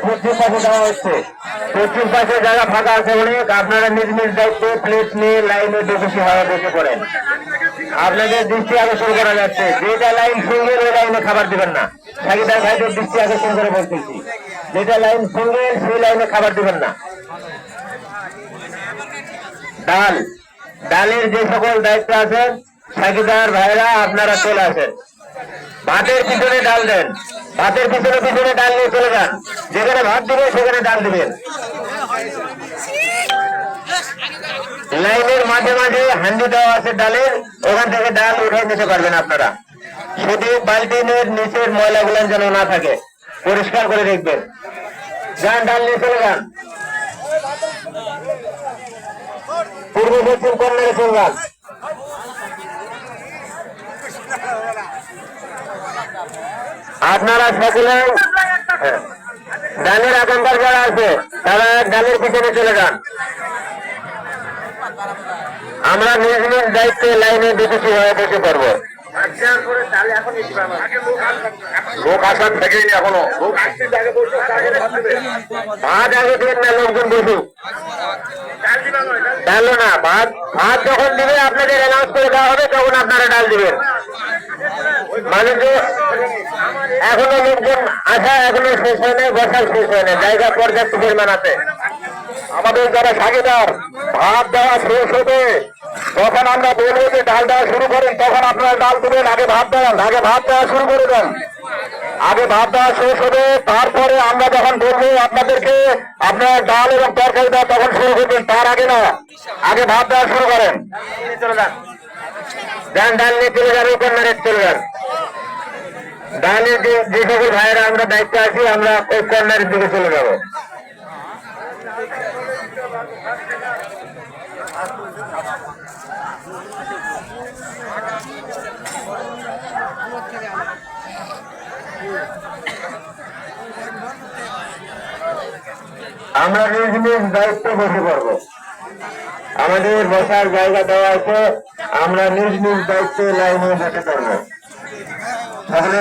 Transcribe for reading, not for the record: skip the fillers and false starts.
পশ্চিম পাশে দেওয়া হচ্ছে। পশ্চিম পাশে জায়গা ফাঁকা আছে অনেক, আপনারা নিজ নিজ দায়িত্বে প্লেট নিয়ে লাইনে বেশি হওয়া বসে পড়েন। আপনাদের দৃষ্টি আকর্ষণ করা যাচ্ছে, যেটা লাইন সিঙ্গেল ওই লাইনে খাবার দিবেন না। সাকিদার ভাইদের দৃষ্টি আকর্ষণ করে বলতেছি, যেটা লাইন সিঙ্গেল সেই লাইনে খাবার দিবেন না। ডাল, ডালের যে সকল দায়িত্ব আছেন সাকিদার ভাইরা আপনারা চলে আসেন। ভাতের পিছনে ডাল দেন, ভাতের পিছনে পিছনে ডাল নিয়ে চলে যান। যেখানে ভাত দিবেন সেখানে ডাল দিবেন। লাইনের মাঝে মাঝে হান্ডি দেওয়া আছে ডালের, ওখান থেকে ডাল উঠে নিতে পারবেন আপনারা। শুধু বালতিনের নিচের ময়লাগুলো যেন না থাকে, পরিষ্কার করে দেখবেন। যান, ডাল নিয়ে চলে যান। পূর্ব পশ্চিম কর্নারে চলে যান। আপনারা সকলে ডালের আকাঙ্ক্ষার যারা আছে তারা ডালের পিছনে চলে যান। আমরা নিজ নিজ দায়িত্বে লাইনে বেশি হয়ে বসে পড়বো। লোক আসার থেকেই এখনো ভাত আগে দিন না, লোকজন বসুক। ডালো না, ভাত ভাত যখন দিবে আপনাদের অ্যানাউন্স করে দেওয়া হবে তখন আপনারা ডাল দিবেন। মানে যে এখনো লোকজন আসা এখনো শেষ হয় নাই, বসার শেষ হয় না, জায়গা পর্যাপ্ত পরিমাণ আছে। আমাদের যারা সাগেদার ভাত দেওয়া শেষ হবে, যখন আমরা বলবো যে ডাল দেওয়া শুরু করেন তখন আপনারা ডাল দেবেন। আগে ভাত দেন, আগে ভাত দেওয়া শুরু করে দেন। আগে ভাত দেওয়া শেষ হবে, তারপরে আমরা যখন বলবো আপনাদেরকে আপনারা ডাল এবং তরকারি দেওয়া তখন শুরু করবেন, তার আগে না। আগে ভাত দেওয়া শুরু করেন। চলে যান, ডান ডাল নিয়ে চলে যান, ওই কর্নারে চলে যান। ডালের যে সকল ভাইয়েরা আমরা দায়িত্ব আছি আমরা ওই কর্নারের দিকে চলে যাবো। আমরা নিজ নিজ দায়িত্বে বসে পড়বো। আমাদের বসার জায়গা দেওয়া আছে, আমরা নিজ নিজ দায়িত্বে লাইনে বসে পড়বো।